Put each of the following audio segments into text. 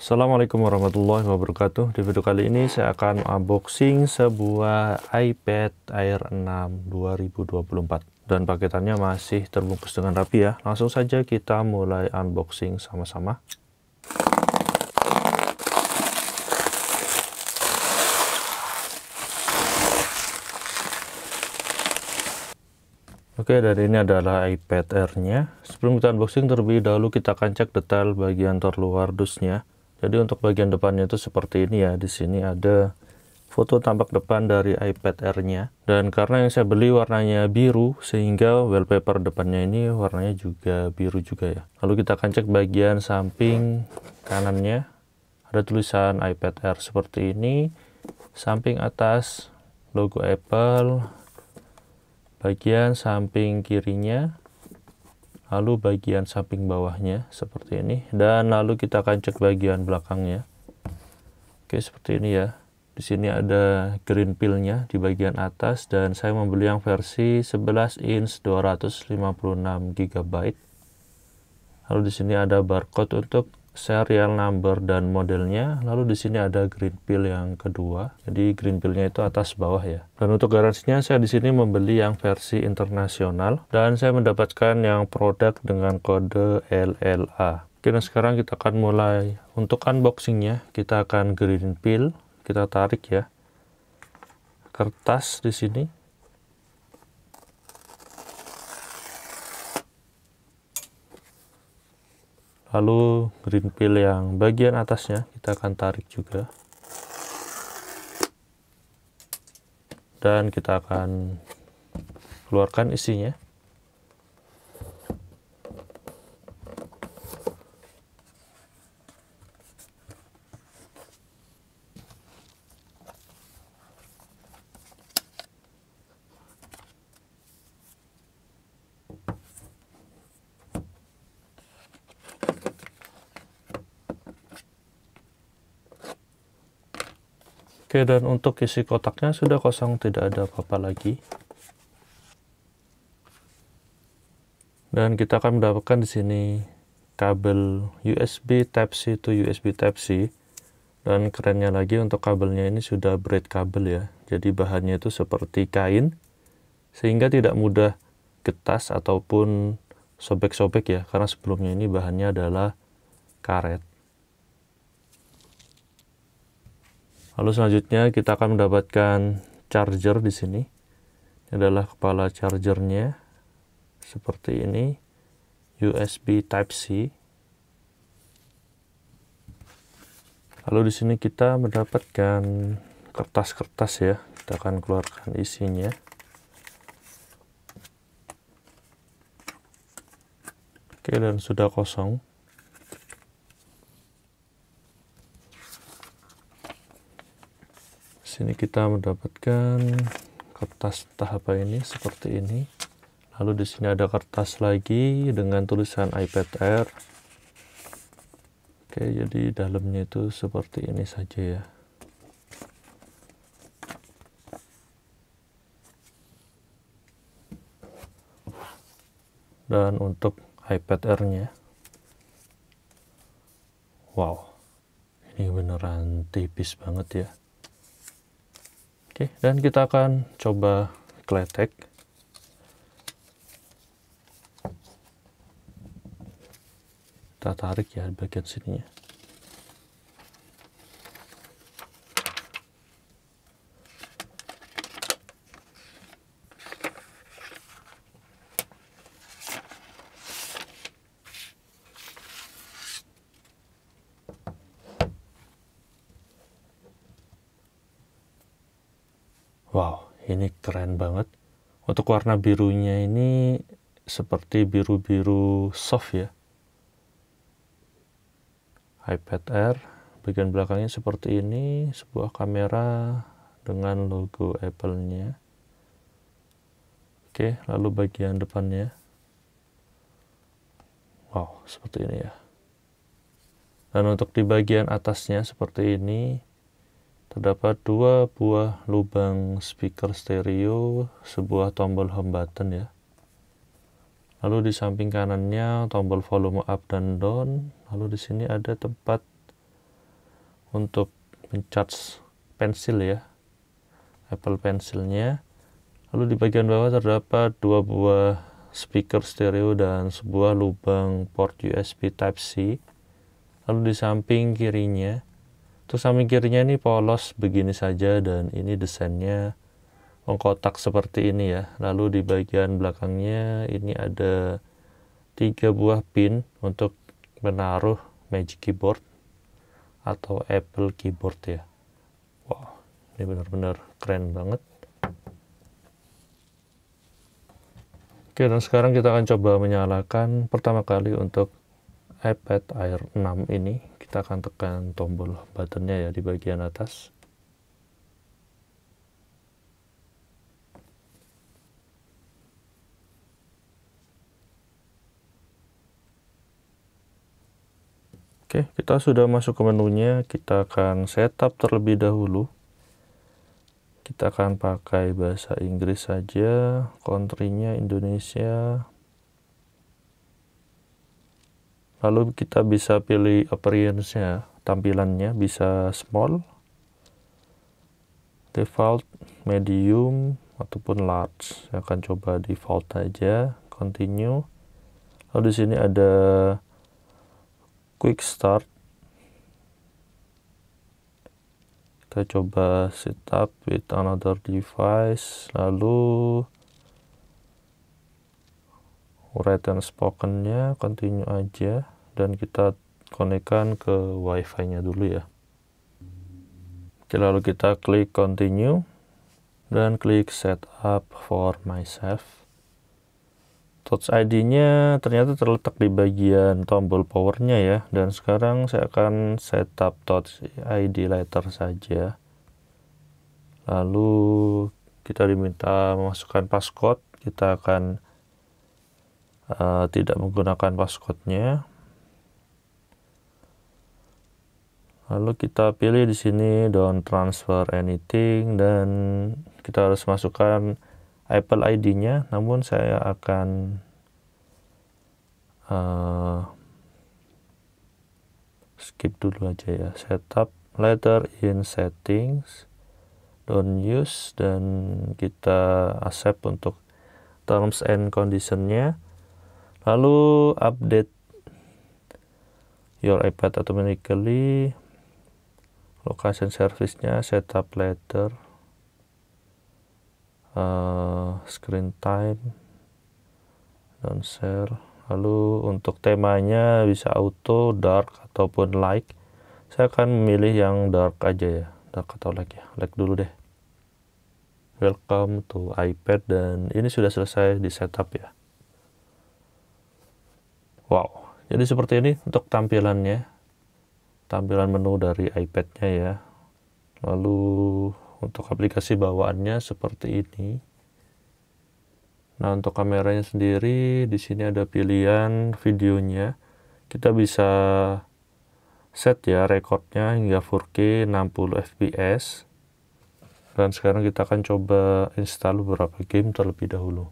Assalamualaikum warahmatullahi wabarakatuh. Di video kali ini saya akan unboxing sebuah iPad Air 6 2024 dan paketannya masih terbungkus dengan rapi ya. Langsung saja kita mulai unboxing sama-sama. Oke, dan ini adalah iPad Air-nya. Sebelum kita unboxing, terlebih dahulu kita akan cek detail bagian terluar dusnya. Jadi untuk bagian depannya itu seperti ini ya. Di sini ada foto tampak depan dari iPad Air-nya. Dan karena yang saya beli warnanya biru, sehingga wallpaper depannya ini warnanya juga biru juga ya. Lalu kita akan cek bagian samping kanannya. Ada tulisan iPad Air seperti ini. Samping atas logo Apple. Bagian samping kirinya, lalu bagian samping bawahnya seperti ini, dan lalu kita akan cek bagian belakangnya. Oke, seperti ini ya. Di sini ada green peel-nya di bagian atas, dan saya membeli yang versi 11 inch 256 GB. Lalu di sini ada barcode untuk serial number dan modelnya. Lalu di sini ada green peel yang kedua. Jadi green peel-nya itu atas bawah ya. Dan untuk garansinya saya di sini membeli yang versi internasional dan saya mendapatkan yang produk dengan kode LLA. Oke, dan sekarang kita akan mulai. Untuk unboxingnya kita akan green peel. Kita tarik ya kertas di sini. Lalu green peel yang bagian atasnya kita akan tarik juga. Dan kita akan keluarkan isinya. Oke, dan untuk isi kotaknya sudah kosong, tidak ada apa-apa lagi. Dan kita akan mendapatkan di sini kabel USB Type-C to USB Type-C. Dan kerennya lagi untuk kabelnya ini sudah braid kabel ya. Jadi bahannya itu seperti kain, sehingga tidak mudah getas ataupun sobek-sobek ya. Karena sebelumnya ini bahannya adalah karet. Lalu selanjutnya kita akan mendapatkan charger di sini. Ini adalah kepala chargernya seperti ini, USB Type-C. Lalu di sini kita mendapatkan kertas-kertas ya. Kita akan keluarkan isinya. Oke, dan sudah kosong. Sini kita mendapatkan kertas entah apa ini seperti ini. Lalu di sini ada kertas lagi dengan tulisan iPad Air. Oke, jadi dalamnya itu seperti ini saja ya. Dan untuk iPad Air-nya, wow, ini beneran tipis banget ya. Oke, dan kita akan coba kletek. Kita tarik ya bagian sininya. Wow, ini keren banget. Untuk warna birunya ini seperti biru-biru soft ya. iPad Air, bagian belakangnya seperti ini, sebuah kamera dengan logo Apple-nya. Oke, lalu bagian depannya. Wow, seperti ini ya. Dan untuk di bagian atasnya seperti ini, terdapat dua buah lubang speaker stereo, sebuah tombol home button ya. Lalu di samping kanannya tombol volume up dan down. Lalu di sini ada tempat untuk mencharge pensil ya, Apple Pencilnya. Lalu di bagian bawah terdapat dua buah speaker stereo dan sebuah lubang port USB Type-C. Lalu di samping kirinya, untuk samping kirinya ini polos begini saja, dan ini desainnya mengkotak seperti ini ya. Lalu di bagian belakangnya ini ada 3 buah pin untuk menaruh Magic Keyboard atau Apple Keyboard ya. Wow, ini benar-benar keren banget. Oke, dan sekarang kita akan coba menyalakan pertama kali untuk iPad Air 6 ini. Kita akan tekan tombol buttonnya ya di bagian atas. Oke, kita sudah masuk ke menunya. Kita akan setup terlebih dahulu. Kita akan pakai bahasa Inggris saja, country-nya Indonesia. Lalu kita bisa pilih appearance-nya, tampilannya bisa small, default, medium, ataupun large. Saya akan coba default aja, continue. Lalu di sini ada quick start. Kita coba setup with another device, lalu write and spoken-nya continue aja, dan kita konekkan ke wifi-nya dulu ya. Oke, lalu kita klik continue dan klik setup for myself. Touch ID-nya ternyata terletak di bagian tombol power-nya ya, dan sekarang saya akan setup Touch ID later saja. Lalu kita diminta memasukkan passcode. Kita akan tidak menggunakan passcode-nya. Lalu kita pilih di sini don't transfer anything, dan kita harus masukkan Apple ID-nya. Namun saya akan skip dulu aja ya. Setup later in settings, don't use, dan kita accept untuk terms and condition-nya. Lalu update your iPad automatically, location service-nya setup later, screen time, don't share. Lalu untuk temanya bisa auto, dark, ataupun light. Saya akan memilih yang dark aja ya, dark atau light ya, light dulu deh. Welcome to iPad, dan ini sudah selesai di setup ya. Wow, jadi seperti ini untuk tampilannya, tampilan menu dari iPad-nya ya. Lalu untuk aplikasi bawaannya seperti ini. Nah, untuk kameranya sendiri di sini ada pilihan videonya. Kita bisa set ya recordnya hingga 4K 60 fps. Dan sekarang kita akan coba install beberapa game terlebih dahulu.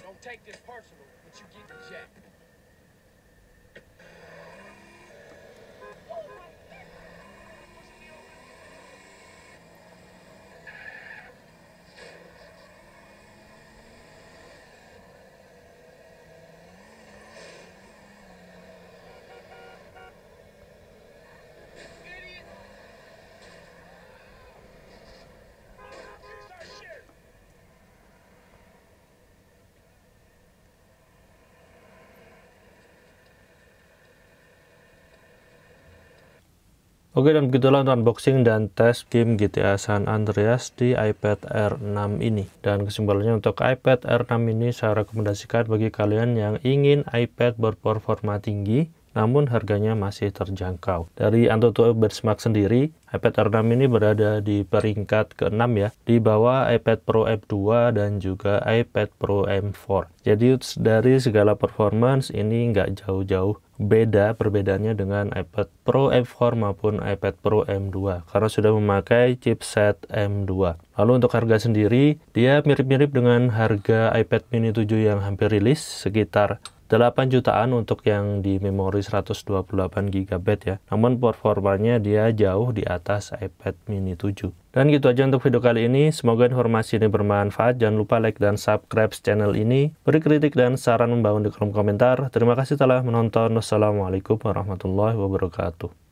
Don't take this personal, but you get jacked. Oke, dan begitulah untuk unboxing dan tes game GTA San Andreas di iPad Air 6 ini. Dan kesimpulannya untuk iPad Air 6 ini saya rekomendasikan bagi kalian yang ingin iPad berperforma tinggi, namun harganya masih terjangkau. Dari Antutu Benchmark sendiri, iPad Air 6 ini berada di peringkat ke-6 ya, di bawah iPad Pro M2 dan juga iPad Pro M4. Jadi dari segala performance ini nggak jauh-jauh beda perbedaannya dengan iPad Pro M4 maupun iPad Pro M2 karena sudah memakai chipset M2. Lalu untuk harga sendiri, dia mirip-mirip dengan harga iPad mini 7 yang hampir rilis, sekitar 8 jutaan untuk yang di memori 128 GB ya. Namun performanya dia jauh di atas iPad mini 7. Dan gitu aja untuk video kali ini. Semoga informasi ini bermanfaat. Jangan lupa like dan subscribe channel ini. Beri kritik dan saran membangun di kolom komentar. Terima kasih telah menonton. Wassalamualaikum warahmatullahi wabarakatuh.